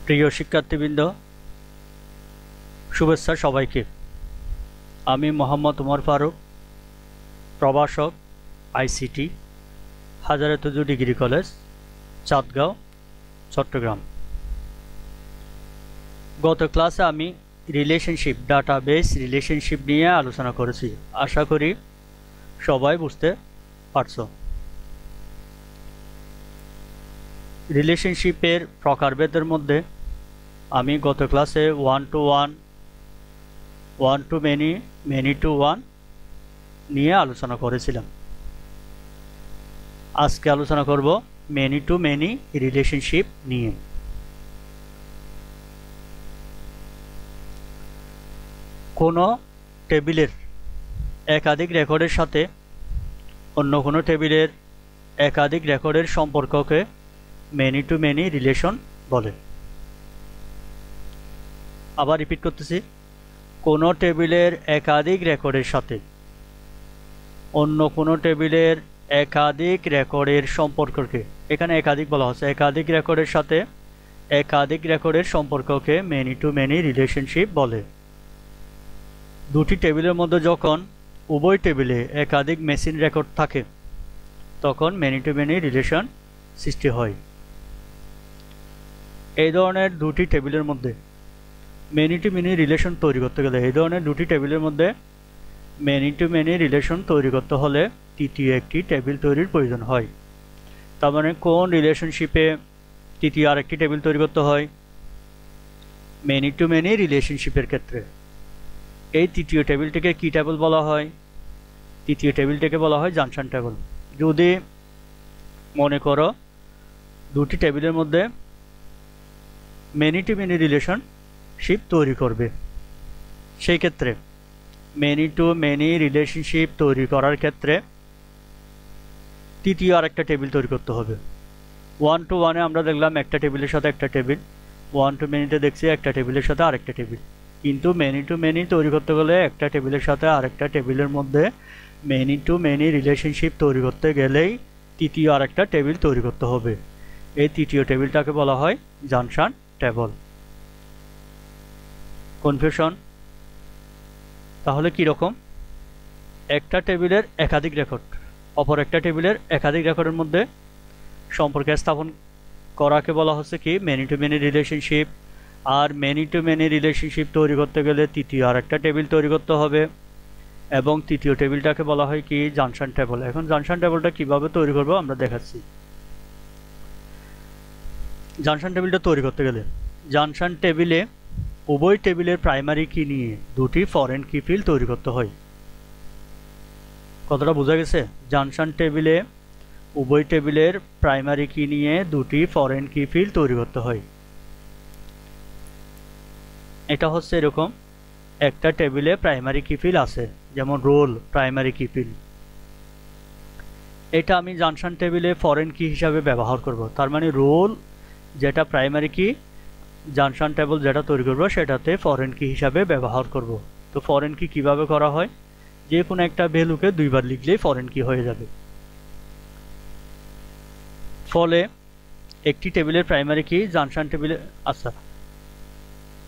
প্রিয় শিক্ষার্থীবৃন্দ, শুভেচ্ছা সবাইকে। আমি মোহাম্মদ উমর ফারুক, প্রভাষক, ICT, Hazeratuju degree college, Chandgaon, Chattogram. গত ক্লাসে আমি রিলেশনশিপ, ডাটাবেস রিলেশনশিপ নিয়ে আলোচনা করেছি। আশা করি সবাই বুঝতে পারছো। রিলেশনশিপের প্রকারভেদের মধ্যে আমি গত ক্লাসে one to one, one to many, many to one নিয়ে আলোচনা করেছিলাম। আজকে আলোচনা করব মেনি টু মেনি রিলেশনশিপ নিয়ে। কোনো টেবিলের একাধিক রেকর্ডের সাথে অন্য কোনো টেবিলের একাধিক রেকর্ডের সম্পর্ককে মেনি টু মেনি রিলেশন বলে। আবার রিপিট করতেছি, কোনো টেবিলের একাধিক রেকর্ডের সাথে অন্য কোনো টেবিলের একাধিক রেকর্ডের সম্পর্ককে, এখানে একাধিক বলা হচ্ছে, একাধিক রেকর্ডের সাথে একাধিক রেকর্ডের সম্পর্ককে মেনি টু মেনি রিলেশনশিপ বলে। দুটি টেবিলের মধ্যে যখন উভয় টেবিলে একাধিক মেশিন রেকর্ড থাকে তখন মেনি টু মেনি রিলেশন সৃষ্টি হয়। এই ধরনের দুটি টেবিলের মধ্যে মেনি টু মেনি রিলেশন তৈরি করতে গেলে, এই ধরনের দুটি টেবিলের মধ্যে মেনি টু মেনি রিলেশন তৈরি করতে হলে তৃতীয় একটি টেবিল তৈরির প্রয়োজন হয়। তার মানে কোন রিলেশনশিপে তৃতীয় আরেকটি টেবিল তৈরি করতে হয়? মেনি টু মেনি রিলেশনশিপের ক্ষেত্রে এই তৃতীয় টেবিলটিকে কি টেবিল বলা হয়? তৃতীয় টেবিলটিকে বলা হয় জাংশন টেবিল। যদি মনে করো দুটি টেবিলের মধ্যে মেনি টু মেনি রিলেশনশিপ তৈরি করবে, সেই ক্ষেত্রে মেনি টু মেনি রিলেশনশিপ তৈরি করার ক্ষেত্রে তৃতীয় আরেকটা টেবিল তৈরি করতে হবে। ওয়ান টু ওয়ানে আমরা দেখলাম একটা টেবিলের সাথে একটা টেবিল, ওয়ান টু মেনিতে দেখছি একটা টেবিলের সাথে আরেকটা টেবিল। কিন্তু মেনি টু মেনি তৈরি করতে গেলে একটা টেবিলের সাথে আরেকটা টেবিলের মধ্যে মেনি টু মেনি রিলেশনশিপ তৈরি করতে গেলেই তৃতীয় আরেকটা টেবিল তৈরি করতে হবে। এই তৃতীয় টেবিলটাকে বলা হয় জাংশন টেবিল। কনফিউশন? তাহলে কি রকম? একটা টেবিলের একাধিক রেকর্ড অপর একটা টেবিলের একাধিক রেকর্ডের মধ্যে সম্পর্ক স্থাপন করাকে বলা হচ্ছে কি many two many relationship. Are many two many relationship তৈরি করতে গেলে তৃতীয় আরেকটা টেবিল তৈরি করতে হবে এবং তৃতীয় টেবিলটাকে বলা হয় কি জাংশন টেবিল। এখন জাংশন টেবিলটা কিভাবে তৈরি করব আমরা দেখাচ্ছি। জাংশন টেবিলটা তৈরি করতে গেলে জাংশন টেবিলে উভয় টেবিলের প্রাইমারি কি নিয়ে দুটি ফরেন কি ফিল্ড তৈরি করতে হয়। কতটা বোঝা গেছে? জাংশন টেবিলে উভয় টেবিলের প্রাইমারি কি নিয়ে দুটি ফরেন কি ফিল্ড তৈরি করতে হয়। এটা হচ্ছে এরকম, একটা টেবিলে প্রাইমারি কি ফিল্ড আছে, যেমন রোল প্রাইমারি কি ফিল্ড। এটা আমি জাংশন টেবিলে ফরেন কি হিসাবে ব্যবহার করব। তার মানে রোল যেটা প্রাইমারি কি, জাংশন টেবিল যেটা তৈরি করব সেটাতে ফরেন কি হিসাবে ব্যবহার করব। তো ফরেন কি কিভাবে করা হয়? যে কোনো একটা ভ্যালুকে দুইবার লিখলেই ফরেন কি হয়ে যাবে। ফলে একটি টেবিলের প্রাইমারি কি জাংশন টেবিলে, আচ্ছা,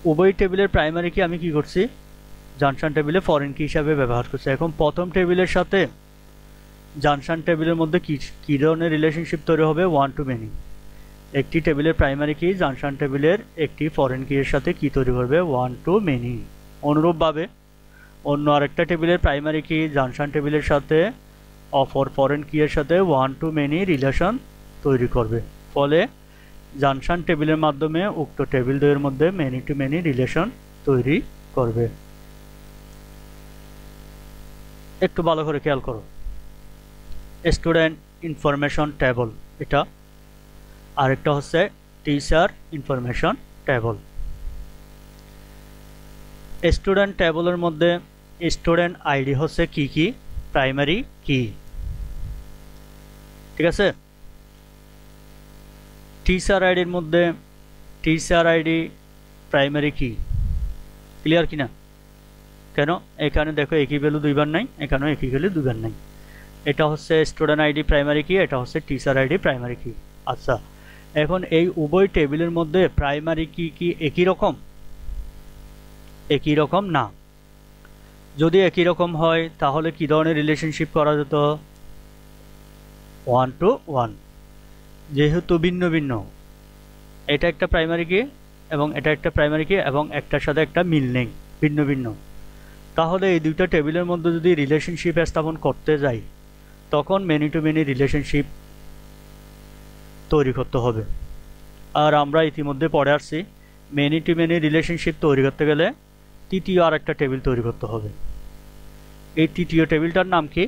উভয় টেবিলের প্রাইমারি কি আমি কি করছি জাংশন টেবিলে ফরেন কি হিসাবে ব্যবহার করছি। এখন প্রথম টেবিলের সাথে জাংশন টেবিলের মধ্যে কি ধরনের রিলেশনশিপ তৈরি হবে? One to many. একটি টেবিলের প্রাইমারি কি জাংশন টেবিলের একটি ফরেন কি এর সাথে কি তৈরি করবে? One to many. অনুরূপভাবে অন্য আরেকটা টেবিলের প্রাইমারি কি জাংশন টেবিলের সাথে অপর ফরেন কি এর সাথে ওয়ান টু মেনি রিলেশন তৈরি করবে। ফলে জাংশন টেবিলের মাধ্যমে উক্ত টেবিল দ্বয়ের মধ্যে মেনি টু মেনি রিলেশন তৈরি করবে। একটু ভালো করে খেয়াল করো, স্টুডেন্ট ইনফরমেশন টেবিল এটা, আরেকটা হচ্ছে টিচার ইনফরমেশন টেবিল। স্টুডেন্ট টেবিলের মধ্যে স্টুডেন্ট আইডি হচ্ছে কি প্রাইমারি কি, ঠিক আছে। টিচার আইডির মধ্যে টিচার আইডি প্রাইমারি কি, ক্লিয়ার কিনা? কেন? এখানে দেখো একই ভ্যালু দুইবার নাই, এখানেও একই ভ্যালু দুইবার নাই। এটা হচ্ছে স্টুডেন্ট আইডি প্রাইমারি কি, এটা হচ্ছে টিচার আইডি প্রাইমারি কি। আচ্ছা, এখন এই উভয় টেবিলের মধ্যে প্রাইমারি কি কি একই রকম? একই রকম না। যদি একই রকম হয় তাহলে কি ধরনের রিলেশনশিপ করা যেত? 1 to 1। যেহেতু ভিন্ন ভিন্ন, এটা একটা প্রাইমারি কি এবং এটা একটা প্রাইমারি কি এবং একটার সাথে একটা মিল নেই, ভিন্ন ভিন্ন, তাহলে এই দুইটা টেবিলের মধ্যে যদি রিলেশনশিপ স্থাপন করতে যাই তখন মেনি টু মেনি রিলেশনশিপ তৈরি করতে হবে। আর আমরা ইতিমধ্যে পড়ে আসছি মেনি টু মেনি রিলেশনশিপ তৈরি করতে গেলে তৃতীয় আর একটা টেবিল তৈরি করতে হবে। এই তৃতীয় টেবিলটার নাম কি?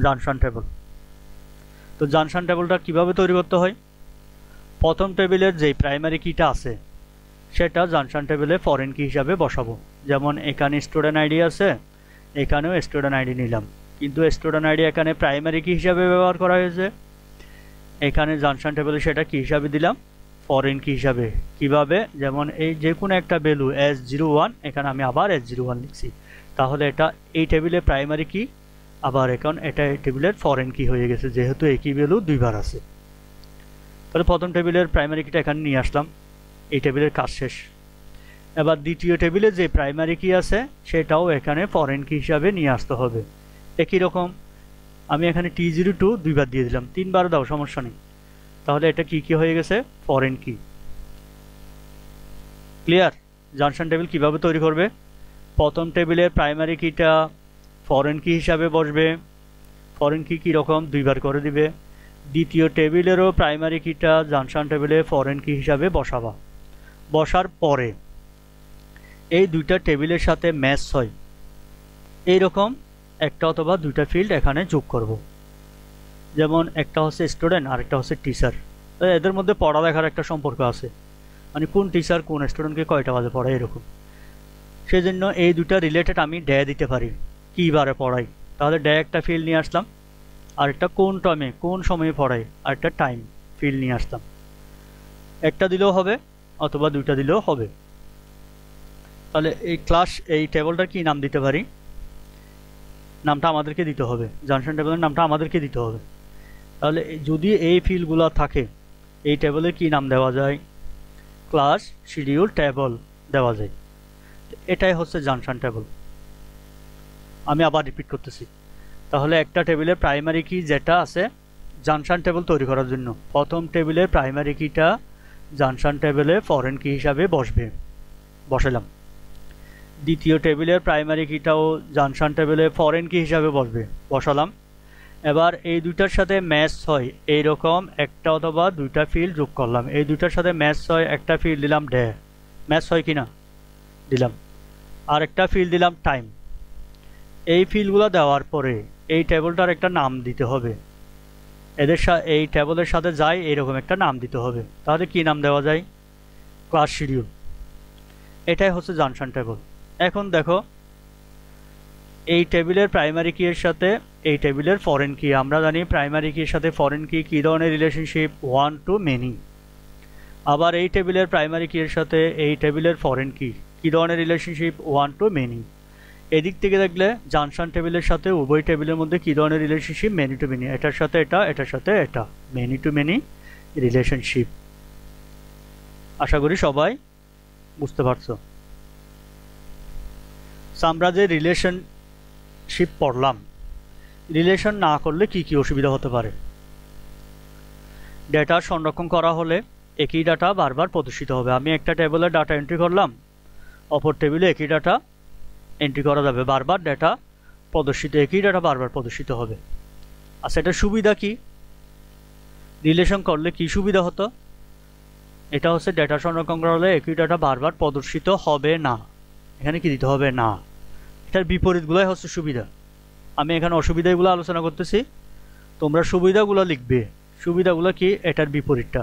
Junction table. তো জাংশন টেবিলটা কিভাবে তৈরি করতে হয়? প্রথম টেবিলের যে প্রাইমারি কিটা আছে সেটা জাংশন টেবিলে ফরেন কি হিসাবে বসাবো। যেমন এখানে স্টুডেন্ট আইডি আছে, এখানেও স্টুডেন্ট আইডি নিলাম, কিন্তু স্টুডেন্ট আইডি এখানে প্রাইমারি কি হিসাবে ব্যবহার করা হয়েছে, এখানে জাংশন টেবিলে সেটা কি হিসাবে দিলাম? ফরেন কি হিসাবে। কিভাবে? যেমন এই যে কোনো একটা ভ্যালু S01, এখানে আমি আবার S01 লিখছি, তাহলে এটা এই টেবিলে প্রাইমারি কি, আবার এখন এটা এই টেবিলের ফরেন কি হয়ে গেছে, যেহেতু একই ভ্যালু দুইবার আছে। তাহলে প্রথম টেবিলের প্রাইমারি কিটা এখানে নিয়ে আসলাম, এই টেবিলের কাজ শেষ। এবার দ্বিতীয় টেবিলে যে প্রাইমারি কি আছে সেটাও এখানে ফরেন কি হিসাবে নিয়ে আসতে হবে। একই রকম আমি এখানে T02 দুইবার দিয়ে দিলাম, তিনবার দাও সমস্যা নেই, তাহলে এটা কি কি হয়ে গেছে? ফরেন কি। ক্লিয়ার? জাংশন টেবিল কিভাবে তৈরি করবে? প্রথম টেবিলের প্রাইমারি কিটা ফরেন কি হিসাবে বসবে, ফরেন কি কীরকম দুইবার করে দিবে। দ্বিতীয় টেবিলেরও প্রাইমারি কিটা জাংশন টেবিলে ফরেন কি হিসাবে বসাবা। বসার পরে এই দুইটা টেবিলের সাথে ম্যাচ হয় এইরকম একটা অথবা দুইটা ফিল্ড এখানে যোগ করব। যেমন একটা হচ্ছে স্টুডেন্ট আর একটা হচ্ছে টিচার, এদের মধ্যে পড়ালেখার একটা সম্পর্ক আছে, মানে কোন টিচার কোন স্টুডেন্টকে কয়টা বাজে পড়ায় এরকম। সেজন্য এই দুটা রিলেটেড আমি ডে দিতে পারি, কী বারে পড়াই, তাহলে ডে একটা ফিল্ড নিয়ে আসলাম, আর একটা কোন টাইমে কোন সময়ে পড়াই আর একটা টাইম ফিল্ড নিয়ে আসলাম। একটা দিলেও হবে অথবা দুইটা দিলেও হবে। তাহলে এই ক্লাস এই টেবিলটার কি নাম দিতে পারি? নামটা আমাদেরকে দিতে হবে, জাংশন টেবিলের নামটা আমাদেরকে দিতে হবে। তাহলে যদি এই ফিল্ডগুলো থাকে এই টেবিলের কি নাম দেওয়া যায়? ক্লাস শিডিউল টেবিল দেওয়া যায়। এটাই হচ্ছে জাংশন টেবিল। আমি আবার রিপিট করতেছি, তাহলে একটা টেবিলের প্রাইমারি কি যেটা আছে জাংশন টেবিল তৈরি করার জন্য প্রথম টেবিলের প্রাইমারি কিটা জাংশন টেবিলে ফরেন কি হিসাবে বসবে, বসালাম। দ্বিতীয় টেবিলের প্রাইমারি কিটাও জাংশন টেবিলে ফরেন কি হিসাবে বসবে, বসালাম। এবার এই দুইটার সাথে ম্যাচ হয় এইরকম একটা অথবা দুইটা ফিল্ড যোগ করলাম, এই দুইটার সাথে ম্যাচ হয় একটা ফিল্ড দিলাম ডে, ম্যাচ হয় কি না দিলাম, আর একটা ফিল্ড দিলাম টাইম। এই ফিল্ডগুলো দেওয়ার পরে এই টেবিলটার একটা নাম দিতে হবে, এদের এই টেবিলের সাথে যায় এইরকম একটা নাম দিতে হবে। তাহলে কি নাম দেওয়া যায়? Class schedule. এটাই হচ্ছে জাংশন টেবিল। এখন দেখো এই টেবিলের প্রাইমারি কি এর সাথে এই টেবিলের ফরেন কি, আমরা জানি প্রাইমারি কির সাথে ফরেন কি কী ধরনের রিলেশনশিপ? 1 to many। আবার এই টেবিলের প্রাইমারি কি এর সাথে এই টেবিলের ফরেন কি কী ধরনের রিলেশনশিপ? 1 to many। এদিক থেকে দেখলে জাংশন টেবিলের সাথে উভয় টেবিলের মধ্যে কী ধরনের রিলেশনশিপ? Many two many. এটার সাথে এটা, এটার সাথে এটা, মেনি টু মেনি রিলেশনশিপ। আশা করি সবাই বুঝতে পারছো। আমরা যে রিলেশনশিপ পড়লাম, রিলেশন না করলে কি কি অসুবিধা হতে পারে? ডেটা সংরক্ষণ করা হলে একই ডাটা বারবার প্রদর্শিত হবে। আমি একটা টেবিলে ডাটা এন্ট্রি করলাম, অপর টেবিলে একই ডাটা এন্ট্রি করা যাবে, বারবার ডেটা প্রদর্শিত, একই ডাটা বারবার প্রদর্শিত হবে। আচ্ছা, এটা সুবিধা কি? রিলেশন করলে কি সুবিধা হতো? এটা হচ্ছে ডেটা সংরক্ষণ করা হলে একই ডাটা বারবার প্রদর্শিত হবে না, এখানে কি দিতে হবে? না। এটার বিপরীতগুলোই হচ্ছে সুবিধা। আমি এখানে অসুবিধাগুলো আলোচনা করতেছি, তোমরা সুবিধাগুলো লিখবে। সুবিধাগুলো কি? এটার বিপরীতটা,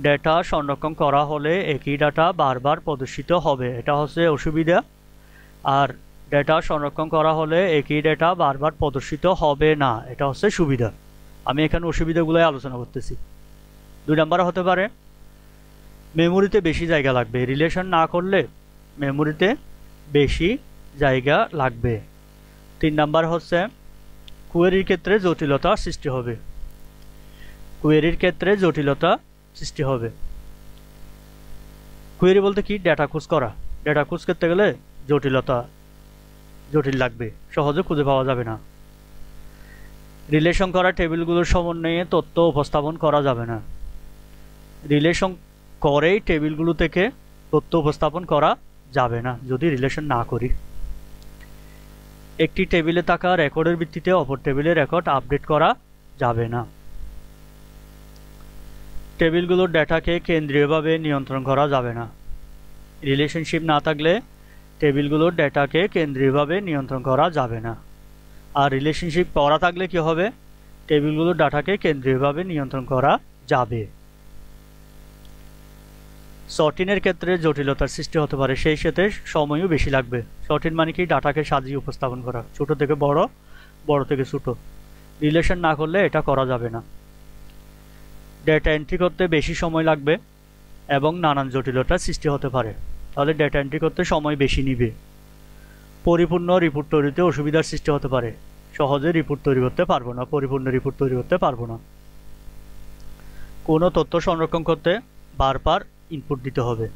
ডেটা সংরক্ষণ করা হলে একই ডাটা বারবার প্রদর্শিত হবে, এটা হচ্ছে অসুবিধা। আর ডেটা সংরক্ষণ করা হলে একই ডেটা বারবার প্রদর্শিত হবে না, এটা হচ্ছে সুবিধা। আমি এখানে অসুবিধাগুলোই আলোচনা করতেছি। 2 নম্বরে হতে পারে মেমোরিতে বেশি জায়গা লাগবে, রিলেশন না করলে মেমোরিতে বেশি জায়গা লাগবে। 3 নাম্বার হচ্ছে কোয়েরির ক্ষেত্রে জটিলতা সৃষ্টি হবে, কোয়েরির ক্ষেত্রে জটিলতা সৃষ্টি হবে। কোয়েরি বলতে কি? ডেটা খোঁজ করা। ডেটা খোঁজ করতে গেলে জটিল লাগবে, সহজে খুঁজে পাওয়া যাবে না। রিলেশন করা টেবিলগুলোর সমন্বয়ে তথ্য উপস্থাপন করা যাবে না। রিলেশন করেই টেবিলগুলো থেকে তথ্য উপস্থাপন করা যাবে না যদি রিলেশন না করি। একটি টেবিলে থাকা রেকর্ডের ভিত্তিতে অপর টেবিলে রেকর্ড আপডেট করা যাবে না। টেবিলগুলোর ডেটাকে কেন্দ্রীয়ভাবে নিয়ন্ত্রণ করা যাবে না। রিলেশনশিপ না থাকলে টেবিলগুলোর ডেটাকে কেন্দ্রীয়ভাবে নিয়ন্ত্রণ করা যাবে না। আর রিলেশনশিপ করা থাকলে কি হবে? টেবিলগুলোর ডাটাকে কেন্দ্রীয়ভাবে নিয়ন্ত্রণ করা যাবে। সর্টিনের ক্ষেত্রে জটিলতার সৃষ্টি হতে পারে, সেই সাথে সময়ও বেশি লাগবে। সর্টিন মানে কি? ডাটাকে সাজিয়ে উপস্থাপন করা, ছোট থেকে বড়, বড় থেকে ছোট। রিলেশন না করলে এটা করা যাবে না। ডেটা এন্ট্রি করতে বেশি সময় লাগবে এবং নানান জটিলতার সৃষ্টি হতে পারে। তাহলে ডেটা এন্ট্রি করতে সময় বেশি নিবে। পরিপূর্ণ রিপোর্ট তৈরিতে অসুবিধার সৃষ্টি হতে পারে, সহজে রিপোর্ট তৈরি করতে পারবো না, পরিপূর্ণ রিপোর্ট তৈরি করতে পারবো না। কোনো তথ্য সংরক্ষণ করতে বারবার ইনপুট দিতে হবে।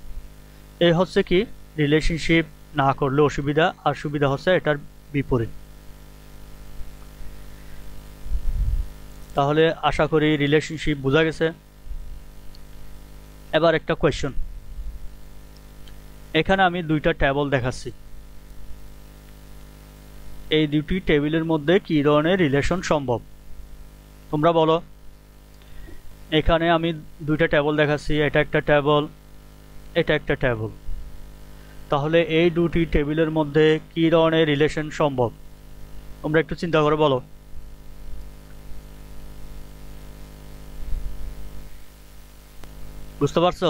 এই হচ্ছে কি রিলেশনশিপ না করলে অসুবিধা, আর সুবিধা হচ্ছে এটার বিপরীত। তাহলে আশা করি রিলেশনশিপ বোঝা গেছে। এবার একটা কোয়েশ্চন, এখানে আমি দুইটা টেবিল দেখাচ্ছি। এই দুটি টেবিলের মধ্যে কি ধরনের রিলেশন সম্ভব? তোমরা বলো। এখানে আমি দুইটা টেবিল দেখাচ্ছি, এটা একটা টেবিল, এটা একটা টেবিল। তাহলে এই দুটি টেবিলের মধ্যে কি ধরনের রিলেশন সম্ভব? তোমরা একটু চিন্তা করে বলো। বুঝতে পারছো?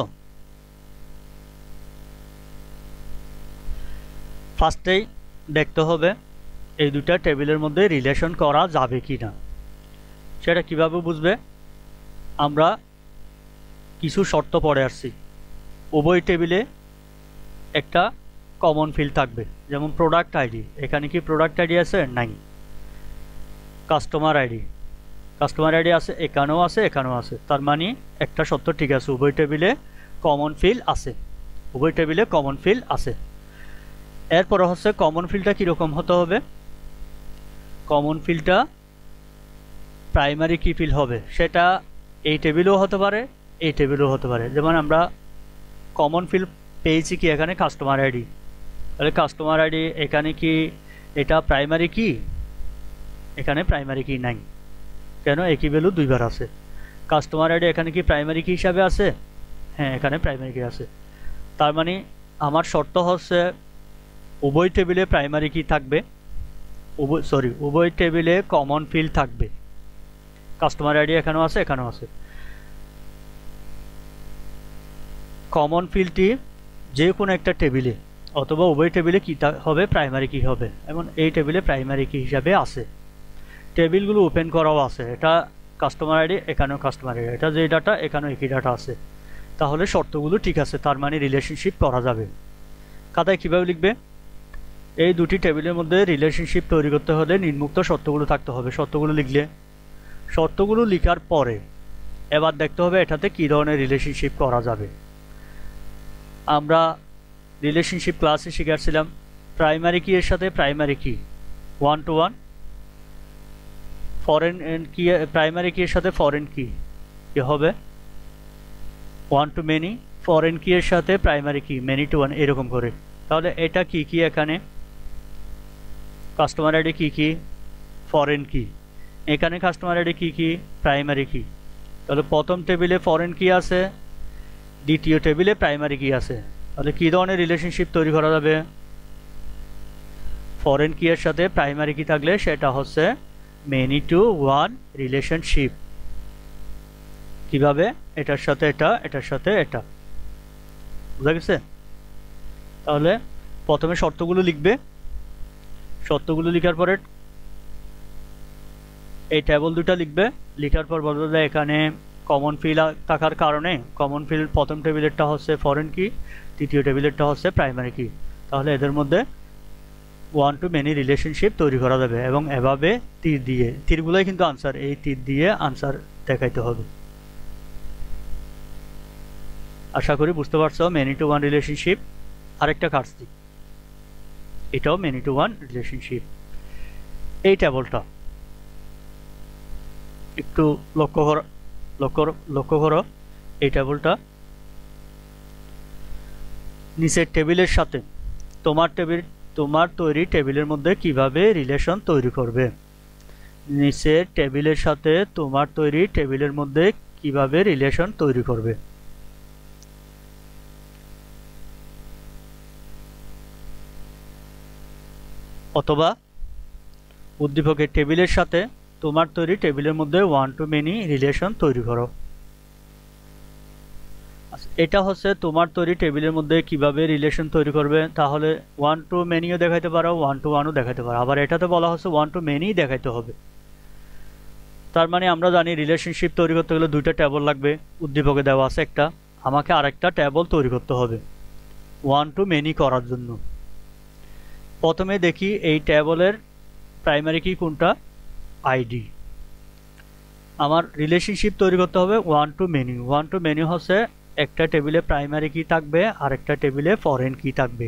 ফার্স্টেই দেখতে হবে এই দুটা টেবিলের মধ্যে রিলেশন করা যাবে কি না। সেটা কিভাবে বুঝবে? আমরা কিছু শর্ত পড়ে আসছি। উভয় টেবিলে একটা কমন ফিল্ড থাকবে, যেমন প্রোডাক্ট আইডি। এখানে কি প্রোডাক্ট আইডি আছে? নাই। কাস্টমার আইডি আছে, এখানেও আছে, এখানেও আছে। তার মানে একটা শর্ত ঠিক আছে, উভয় টেবিলে কমন ফিল্ড আছে, উভয় টেবিলে কমন ফিল্ড আছে। এরপরে হচ্ছে কমন ফিল্ডটা কীরকম হতে হবে? কমন ফিল্ডটা প্রাইমারি কি ফিল্ড হবে, সেটা এই টেবিলেও হতে পারে, এই টেবিলেও হতে পারে। যেমন আমরা কমন ফিল্ড পেয়েছি কি এখানে? Customer ID. তাহলে কাস্টমার আইডি এখানে কি এটা প্রাইমারি কি? এখানে প্রাইমারি কি নাই, কেন? একই ভ্যালু দুইবার আছে। কাস্টমার আইডি এখানে কি প্রাইমারি কি হিসাবে আছে? হ্যাঁ, এখানে প্রাইমারি কি আছে। তার মানে আমার শর্ত হচ্ছে উভয় টেবিলে প্রাইমারি কি থাকবে, উভয় টেবিলে কমন ফিল্ড থাকবে। কাস্টমার আইডি এখানেও আছে, এখানেও আছে। কমন ফিল্ডটি যে কোনো একটা টেবিলে অথবা উভয় টেবিলে কি হবে? প্রাইমারি কি হবে। এবং এই টেবিলে প্রাইমারি কি হিসাবে আছে। টেবিলগুলো ওপেন করাও আছে, এটা কাস্টমার আইডি, এখানেও কাস্টমার আইডি, এটা যে ডাটা এখানেও একই ডাটা আছে। তাহলে শর্তগুলো ঠিক আছে, তার মানে রিলেশনশিপ করা যাবে। খাতায় কীভাবে লিখবে? এই দুটি টেবিলের মধ্যে রিলেশনশিপ তৈরি করতে হলে নিম্নোক্ত শর্তগুলো থাকতে হবে। শর্তগুলো লিখলে, শর্তগুলো লেখার পরে এবার দেখতে হবে এটাতে কী ধরনের রিলেশনশিপ করা যাবে। আমরা রিলেশনশিপ ক্লাসে শিখাচ্ছিলাম প্রাইমারি কি এর সাথে প্রাইমারি কি 1 to 1, ফরেন কি প্রাইমারি কি এর সাথে ফরেন কি হবে 1 to many, ফরেন কি এর সাথে প্রাইমারি কি many to 1, এরকম করে। তাহলে এটা কি কি? এখানে কাস্টমার আইডি কি কি? ফরেন কি। এখানে কাস্টমার আইডি কি কি? প্রাইমারি কি। তাহলে প্রথম টেবিলে ফরেন কি আছে, দ্বিতীয় টেবিলে প্রাইমারি কি আছে। তাহলে কী ধরনের রিলেশনশিপ তৈরি করা যাবে? ফরেন কি এর সাথে প্রাইমারি কি থাকলে সেটা হচ্ছে মেনি টু ওয়ান রিলেশনশিপ। কিভাবে? এটার সাথে এটা, এটার সাথে এটা। বুঝা গেছে? তাহলে প্রথমে শর্তগুলো লিখবে, শর্তগুলো লেখার পরে এই টেবিল দুটা লিখবে। লেখার পর বলবে এখানে কমন ফিল্ড থাকার কারণে কমন ফিল্ড প্রথম টেবিলেরটা হচ্ছে ফরেন কি, তৃতীয় টেবিলেরটা হচ্ছে প্রাইমারি কি। তাহলে এদের মধ্যে 1 to many রিলেশনশিপ তৈরি করা যাবে। এবং এভাবে তীর দিয়ে, তীরগুলোই কিন্তু আনসার, এই তীর দিয়ে আনসার দেখাইতে হবে। আশা করি বুঝতে পারছো মেনি টু ওয়ান রিলেশনশিপ আরেকটা কাটছি, এটাও মেনি টু ওয়ান রিলেশনশিপ। এই টেবলটা একটু লক্ষ্য করো এই টেবলটা নিচের টেবিলের সাথে তোমার তৈরি টেবিলের মধ্যে কিভাবে রিলেশন তৈরি করবে। নিচের টেবিলের সাথে তোমার তৈরি টেবিলের মধ্যে কিভাবে রিলেশন তৈরি করবে। অথবা উদ্দীপকের টেবিলের সাথে তোমার তৈরি টেবিলের মধ্যে ওয়ান টু মেনি রিলেশন তৈরি করো। এটা হচ্ছে তোমার তৈরি টেবিলের মধ্যে কিভাবে রিলেশন তৈরি করবে। তাহলে ওয়ান টু মেনিও দেখাইতে পারো, ওয়ান টু ওয়ানও দেখাইতে পারো, আবার এটাতে বলা হচ্ছে ওয়ান টু মেনি দেখাইতে হবে। তার মানে আমরা জানি রিলেশনশিপ তৈরি করতে গেলে দুইটা টেবল লাগবে, উদ্দীপকে দেওয়া আছে একটা, আমাকে আরেকটা টেবল তৈরি করতে হবে ওয়ান টু মেনি করার জন্য। প্রথমে দেখি এই টেবলের প্রাইমারি কি কোনটা, আইডি। আমার রিলেশনশিপ তৈরি করতে হবে one to many. One to many হচ্ছে একটা টেবিলে প্রাইমারি কি থাকবে আর একটা টেবিলে ফরেন কি থাকবে।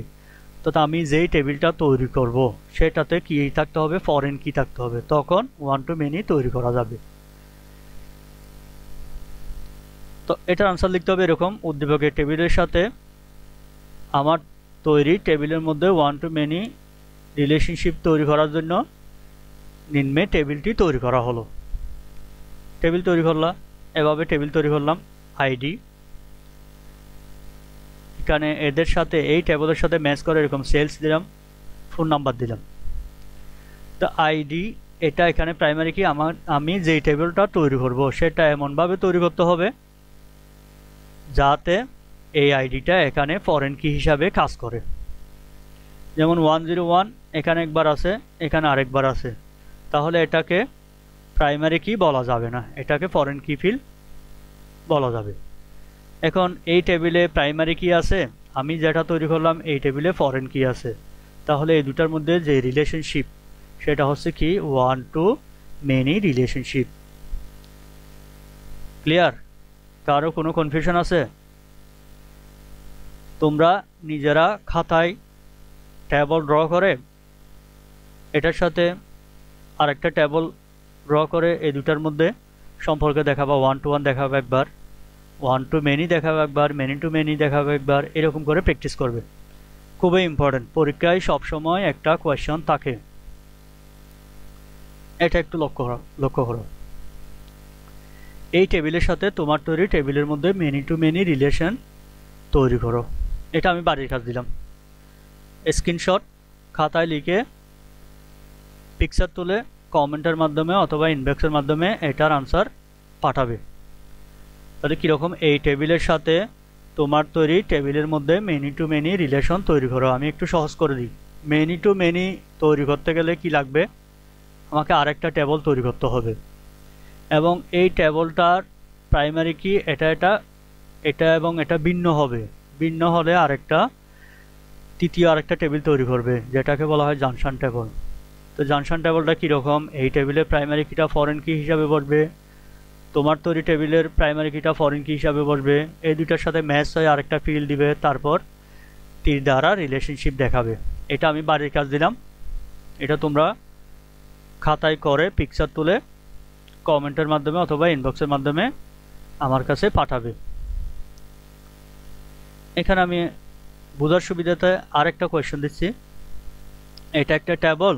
তো আমি যেই টেবিলটা তৈরি করব সেটাতে কি থাকতে হবে, ফরেন কি থাকতে হবে, তখন ওয়ান টু মেনি তৈরি করা যাবে। তো এটার আনসার লিখতে হবে এরকম, উদ্দীপকের টেবিলের সাথে আমার তৈরি টেবিলের মধ্যে ওয়ান টু মেনি রিলেশনশিপ তৈরি করার জন্য নিম্নে টেবিলটি তৈরি করা হলো। টেবিল তৈরি করলাম, এভাবে টেবিল তৈরি করলাম, আইডি এখানে এদের সাথে এই টেবিলের সাথে ম্যাচ করে এরকম সেলস দিলাম, ফোন নাম্বার দিলাম। তো আইডি এটা এখানে প্রাইমারি কি, আমি যেই টেবিলটা তৈরি করব সেটা এমনভাবে তৈরি করতে হবে যাতে এই আইডিটা এখানে ফরেন কি হিসাবে কাজ করে। যেমন 101 এখানে একবার আছে, এখানে আরেকবার আছে, তাহলে এটাকে প্রাইমারি কি বলা যাবে না, এটাকে ফরেন কি ফিল বলা যাবে। এখন এই টেবিলে প্রাইমারি কি আছে, আমি যেটা তৈরি করলাম এই টেবিলে ফরেন কি আছে, তাহলে এই দুটার মধ্যে যে রিলেশনশিপ সেটা হচ্ছে কি one to many relationship. Clear? কারো কোনো কনফিউশন আছে? তোমরা নিজেরা খাতায় টেবল ড্র করে এটার সাথে আরেকটা টেবল ড্র করে এই দুটার মধ্যে সম্পর্ক দেখাবা, ওয়ান টু ওয়ান দেখাবে একবার, ওয়ান টু মেনি দেখাবে একবার, মেনি টু মেনি দেখাবে একবার, এরকম করে প্র্যাকটিস করবে। খুবই ইম্পর্টেন্ট, পরীক্ষায় সবসময় একটা কোয়েশ্চন থাকে, এটা একটু লক্ষ্য করো। এই টেবিলের সাথে তোমার তৈরি টেবিলের মধ্যে মেনি টু মেনি রিলেশন তৈরি করো। এটা আমি বাড়ির কাজ দিলাম, স্ক্রিনশট খাতায় লিখে পিকচার তুলে কমেন্টের মাধ্যমে অথবা ইনবক্সের মাধ্যমে এটার আনসার পাঠাবে। তাহলে কীরকম, এই টেবিলের সাথে তোমার তৈরি টেবিলের মধ্যে মেনি টু মেনি রিলেশন তৈরি করো। আমি একটু সহজ করে দিই, মেনি টু মেনি তৈরি করতে গেলে কি লাগবে, আমাকে আরেকটা টেবল তৈরি করতে হবে এবং এই টেবলটার প্রাইমারি কি এটা এবং এটা ভিন্ন হবে, ভিন্ন হলে তৃতীয় আরেকটা টেবিল তৈরি করবে যেটাকে বলা হয় জাংশন টেবল। তো জাংশন টেবলটা কীরকম, এই টেবিলের প্রাইমারি কিটা ফরেন কি হিসাবে বসবে, তোমার তৈরি টেবিলের প্রাইমারি কিটা ফরেন কি হিসাবে বসবে, এই দুটার সাথে ম্যাচ হয়ে আরেকটা ফিল্ড দিবে, তারপর তীর দ্বারা রিলেশনশিপ দেখাবে। এটা আমি বাড়ির কাজ দিলাম, এটা তোমরা খাতায় করে পিকচার তুলে কমেন্টের মাধ্যমে অথবা ইনবক্সের মাধ্যমে আমার কাছে পাঠাবে। এখানে আমি বোঝার সুবিধাতে আরেকটা কোয়েশ্চেন দিচ্ছি, এটা একটা টেবল,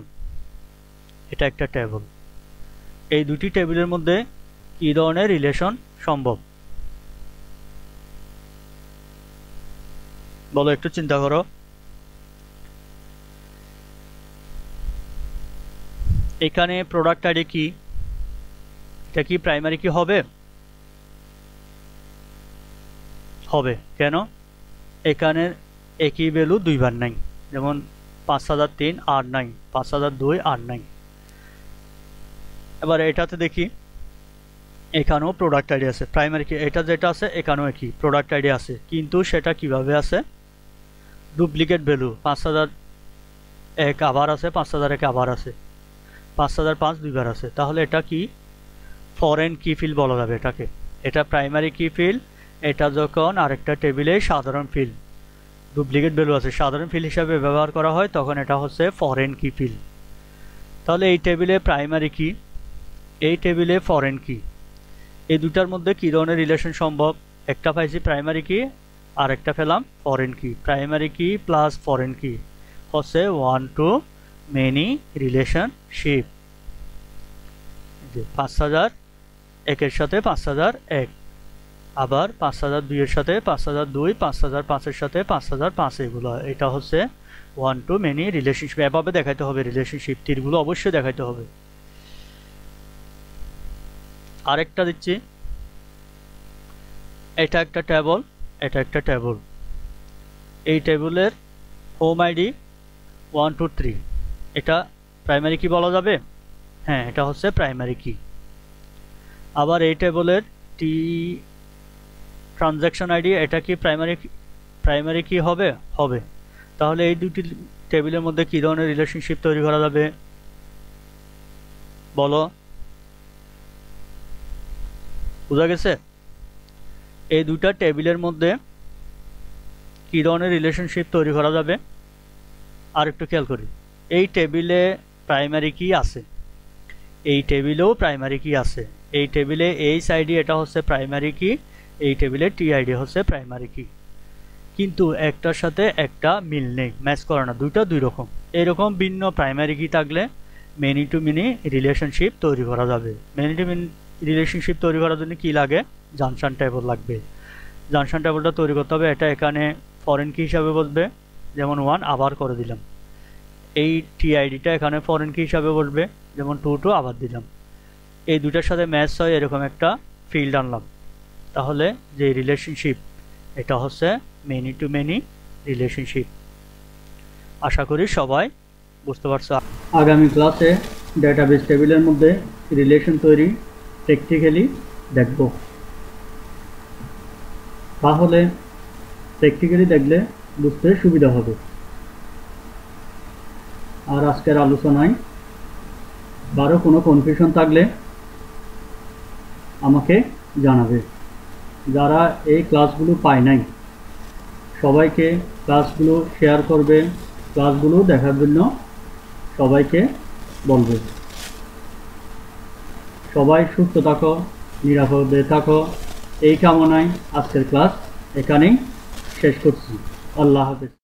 এটা একটা টেবল, এই দুটি টেবিলের মধ্যে কি ধরনের রিলেশন সম্ভব বলো, একটু চিন্তা করো। এখানে প্রোডাক্ট আইডি কি, এটা কি প্রাইমারি কি হবে, হবে কেন, এখানে একই ভ্যালু দুইবার নাই, যেমন 5003 আর নাই, 5002 আর নাই। এবার এটাতে দেখি এখানেও প্রোডাক্ট আইডি আছে, প্রাইমারি কি এটা যেটা আছে এখানেও একই প্রোডাক্ট আইডি আছে, কিন্তু সেটা কিভাবে আছে, ডুপ্লিকেট ভ্যালু 5001 আবার আছে, 5001 আবার আছে, 5005 দুইবার আছে, তাহলে এটা কি ফরেন কি ফিল বলা যাবে এটাকে, এটা প্রাইমারি কি ফিল, এটা যখন আরেকটা টেবিলে সাধারণ ফিল্ড ডুপ্লিকেট ভ্যালু আছে সাধারণ ফিল্ড হিসাবে ব্যবহার করা হয় তখন এটা হচ্ছে ফরেন কি ফিল্ড। তাহলে এই টেবিলে প্রাইমারি কি, এই টেবিলে ফরেন কি, এই দুটার মধ্যে কী ধরনের রিলেশন সম্ভব? একটা পাইছি প্রাইমারি কি আর একটা পেলাম ফরেন কি। প্রাইমারি কি প্লাস ফরেন কি হচ্ছে ওয়ান টু মেনি রিলেশনশিপ। 5000 একের সাথে 5001, আবার 5002 এর সাথে 5002, 5005 এর সাথে 5005, এগুলো এটা হচ্ছে ওয়ান টু মেনি রিলেশনশিপ। এভাবে দেখাইতে হবে রিলেশনশিপ, তীরগুলো অবশ্যই দেখাইতে হবে। আরেকটা দিচ্ছি, এটা একটা টেবল, এটা একটা টেবল। এই টেবিলের হোম আইডি 1 2 3, এটা প্রাইমারি কি বলা যাবে? হ্যাঁ, এটা হচ্ছে প্রাইমারি কি। আবার এই টেবিলের টি ট্রানজ্যাকশন আইডি, এটা কি প্রাইমারি কি হবে? হবে। তাহলে এই দুটি টেবিলের মধ্যে কী ধরনের রিলেশনশিপ তৈরি করা যাবে বলো? বোঝা গেছে? এই দুটা টেবিলের মধ্যে কী ধরনের রিলেশনশিপ তৈরি করা যাবে আর একটু খেয়াল করি। এই টেবিলে প্রাইমারি কি আছে, এই টেবিলেও প্রাইমারি কি আছে। এই টেবিলে এইচ আইডি এটা হচ্ছে প্রাইমারি কি, এই টেবিলে টি আইডি হচ্ছে প্রাইমারি কি, কিন্তু একটার সাথে একটা মিল নেই, ম্যাচ করে না, দুইটা দুই রকম। এরকম ভিন্ন প্রাইমারি কি থাকলে মেনি টু মেনি রিলেশনশিপ তৈরি করা যাবে। মেনি টু মেনি রিলেশনশিপ তৈরি করার জন্য কি লাগে? জাংশন টেবল লাগবে। জাংশন টেবলটা তৈরি করতে হবে, এটা এখানে ফরেন কি হিসাবে বসবে, যেমন 1 আবার করে দিলাম। এই টি আইডিটা এখানে ফরেন কি হিসাবে বসবে, যেমন 2 2 আবার দিলাম। এই দুটার সাথে ম্যাচ হয় এরকম একটা ফিল্ড আনলাম। তাহলে যে রিলেশনশিপ এটা হচ্ছে মেনি টু মেনি রিলেশনশিপ। আশা করি সবাই বুঝতে পারছো। আগামী ক্লাসে ডেটাবেস টেবিলের মধ্যে রিলেশন তৈরি প্র্যাকটিক্যালি দেখব। তাহলে প্র্যাকটিক্যালি দেখলে বুঝতে সুবিধা হবে। আর আজকের আলোচনায় কারো কোনো কনফিউশন থাকলে আমাকে জানাবে। যারা এই ক্লাসগুলো পায় নাই সবাইকে ক্লাসগুলো শেয়ার করবে, ক্লাসগুলো দেখার জন্য সবাইকে বলবে। সবাই সুস্থ থাকো, নিরাপদে থাকো, এই কামনায় আজকের ক্লাস এখানেই শেষ করছি। আল্লাহ হাফেজ।